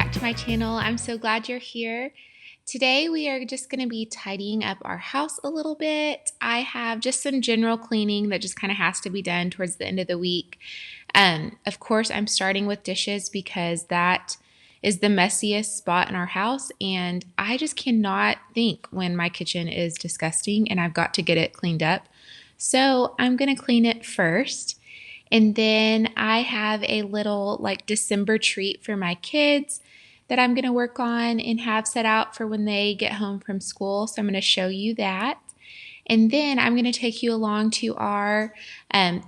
back to my channel. I'm so glad you're here. Today we are just going to be tidying up our house a little bit. I have just some general cleaning that just kind of has to be done towards the end of the week. Of course, I'm starting with dishes because that is the messiest spot in our house, and I just cannot think when my kitchen is disgusting and I've got to get it cleaned up. So I'm going to clean it first. And then I have a little like December treat for my kids that I'm going to work on and have set out for when they get home from school. So I'm going to show you that. And then I'm going to take you along to our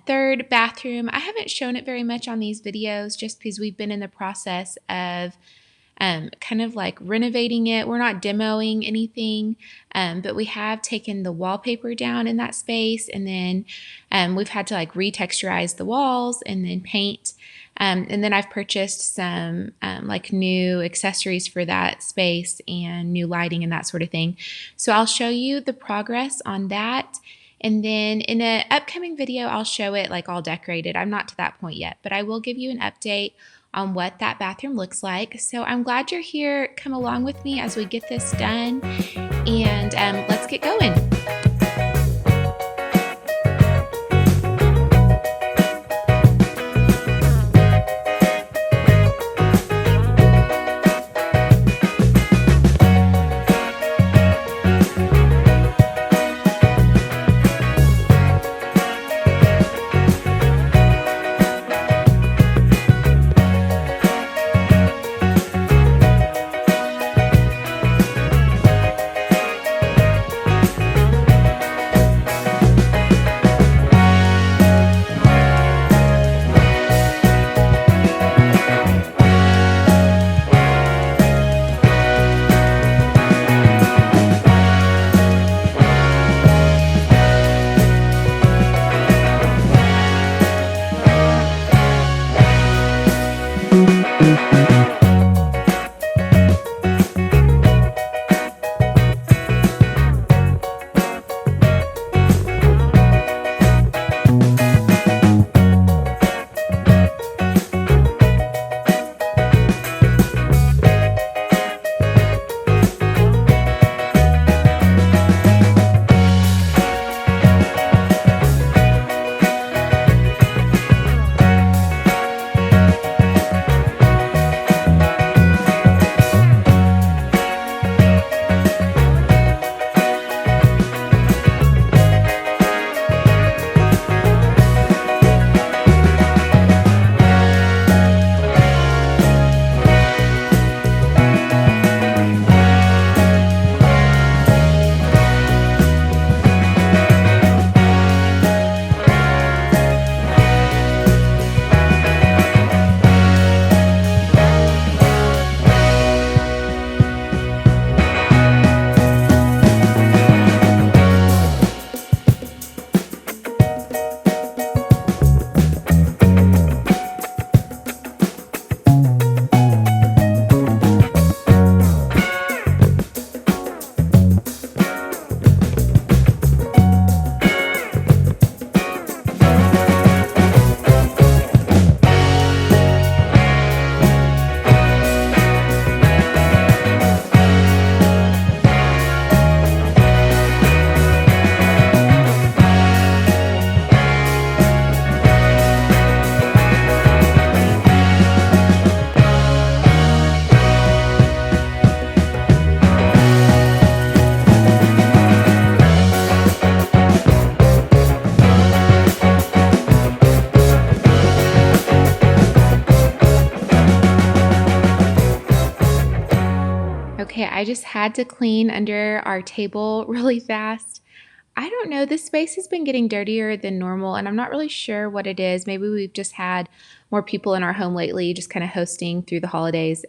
third bathroom. I haven't shown it very much on these videos just because we've been in the process of kind of like renovating it. We're not demoing anything, but we have taken the wallpaper down in that space, and then we've had to like retexturize the walls and then paint. And then I've purchased some like new accessories for that space and new lighting and that sort of thing. So I'll show you the progress on that. And then in an upcoming video, I'll show it like all decorated. I'm not to that point yet, but I will give you an update on what that bathroom looks like. So I'm glad you're here. Come along with me as we get this done, and let's get going. Okay, I just had to clean under our table really fast. I don't know, this space has been getting dirtier than normal, and I'm not really sure what it is. Maybe we've just had more people in our home lately, just kind of hosting through the holidays.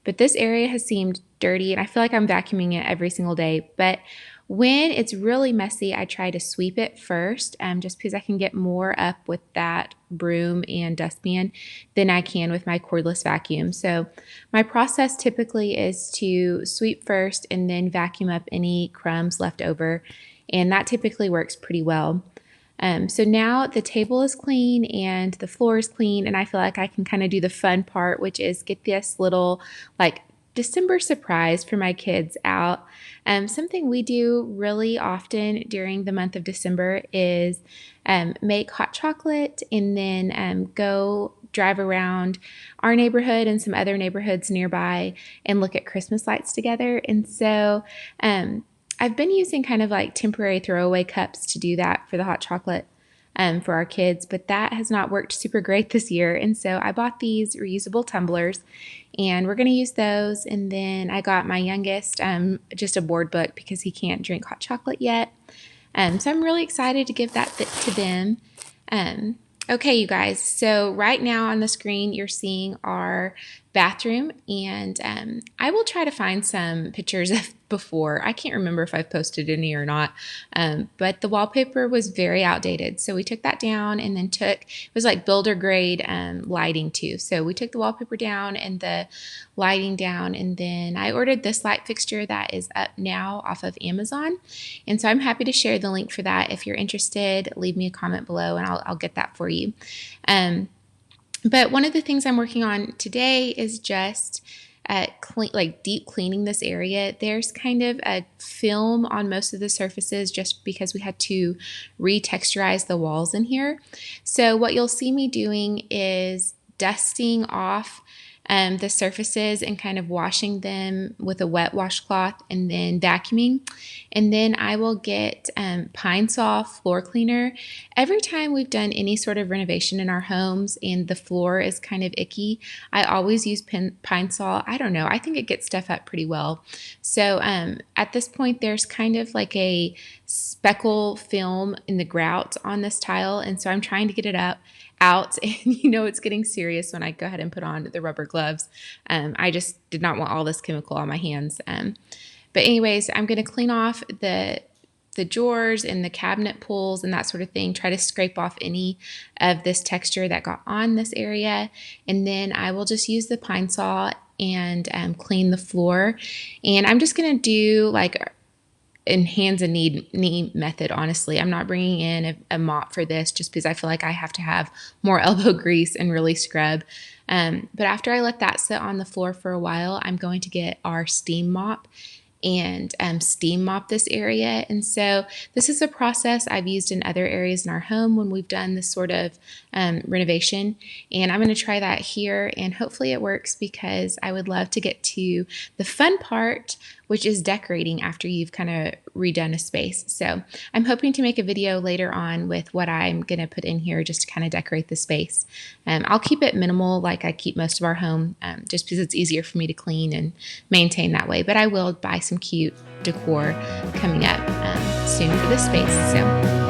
But this area has seemed dirty, and I feel like I'm vacuuming it every single day. But when it's really messy, I try to sweep it first, just because I can get more up with that broom and dustpan than I can with my cordless vacuum. So my process typically is to sweep first and then vacuum up any crumbs left over, and that typically works pretty well. So now the table is clean and the floor is clean, and I feel like I can kind of do the fun part, which is get this little like December surprise for my kids out. Something we do really often during the month of December is make hot chocolate and then go drive around our neighborhood and some other neighborhoods nearby and look at Christmas lights together. And so I've been using kind of like temporary throwaway cups to do that for the hot chocolate for our kids, but that has not worked super great this year. And so I bought these reusable tumblers and we're going to use those. And then I got my youngest just a board book because he can't drink hot chocolate yet. So I'm really excited to give that to them. Okay, you guys, so right now on the screen, you're seeing our bathroom, and I will try to find some pictures of before. I can't remember if I've posted any or not, but the wallpaper was very outdated. So we took that down and then it was like builder grade lighting too. So we took the wallpaper down and the lighting down, and then I ordered this light fixture that is up now off of Amazon. And so I'm happy to share the link for that. If you're interested, leave me a comment below and I'll get that for you. But one of the things I'm working on today is just deep cleaning this area. There's kind of a film on most of the surfaces just because we had to retexturize the walls in here. So what you'll see me doing is dusting off the surfaces and kind of washing them with a wet washcloth and then vacuuming. And then I will get Pine Sol floor cleaner. Every time we've done any sort of renovation in our homes and the floor is kind of icky, I always use Pine Sol. I don't know, I think it gets stuff up pretty well. So at this point, there's kind of like a speckle film in the grout on this tile. And so I'm trying to get it out, and it's getting serious when I go ahead and put on the rubber gloves. I just did not want all this chemical on my hands. But anyways, I'm going to clean off the drawers and the cabinet pulls and that sort of thing, try to scrape off any of this texture that got on this area. And then I will just use the Pine Sol and clean the floor. And I'm just going to do like in hands and knee method, honestly. I'm not bringing in a mop for this just because I feel like I have to have more elbow grease and really scrub. But after I let that sit on the floor for a while, I'm going to get our steam mop and steam mop this area. And so this is a process I've used in other areas in our home when we've done this sort of renovation. And I'm going to try that here and hopefully it works because I would love to get to the fun part, which is decorating after you've kind of redone a space. So I'm hoping to make a video later on with what I'm going to put in here just to kind of decorate the space. I'll keep it minimal like I keep most of our home just because it's easier for me to clean and maintain that way. But I will buy some cute decor coming up soon for this space. So.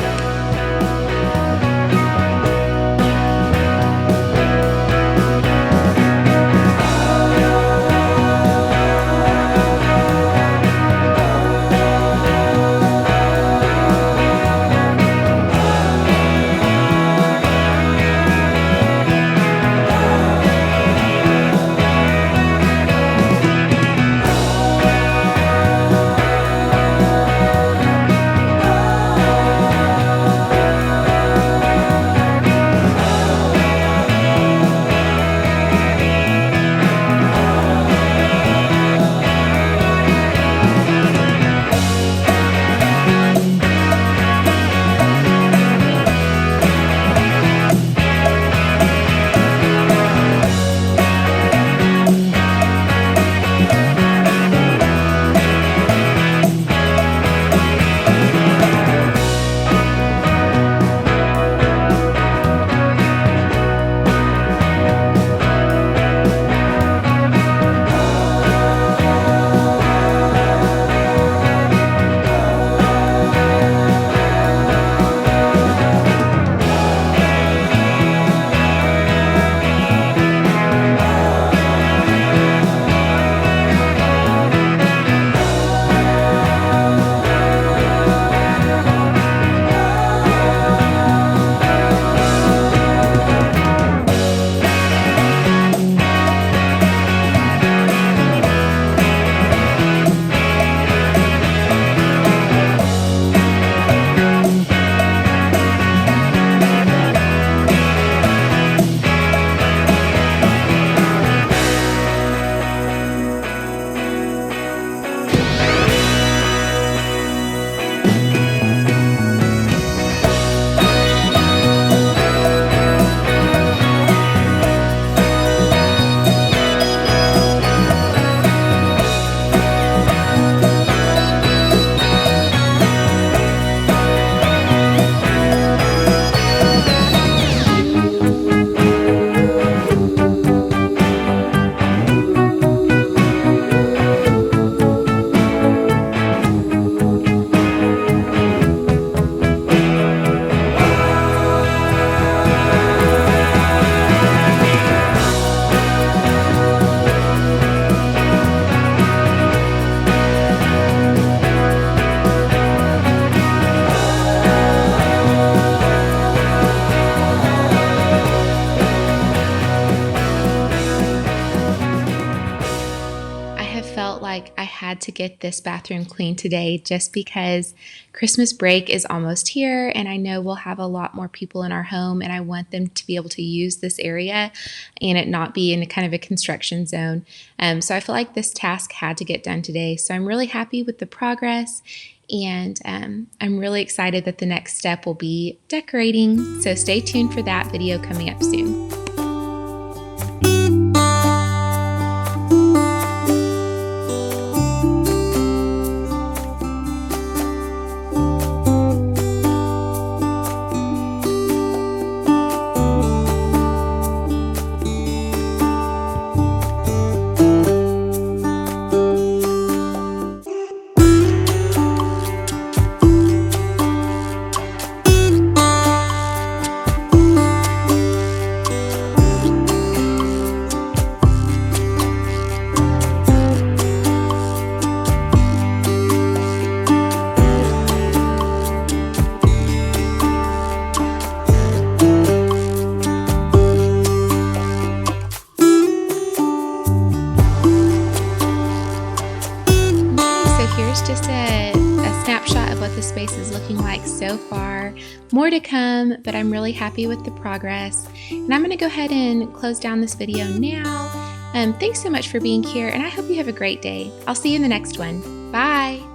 had to get this bathroom cleaned today just because Christmas break is almost here and I know we'll have a lot more people in our home and I want them to be able to use this area and it not be in a kind of a construction zone. So I feel like this task had to get done today. So I'm really happy with the progress and I'm really excited that the next step will be decorating. So stay tuned for that video coming up soon. Here's just a snapshot of what the space is looking like so far. More to come, but I'm really happy with the progress. And I'm going to go ahead and close down this video now. Thanks so much for being here, and I hope you have a great day. I'll see you in the next one. Bye!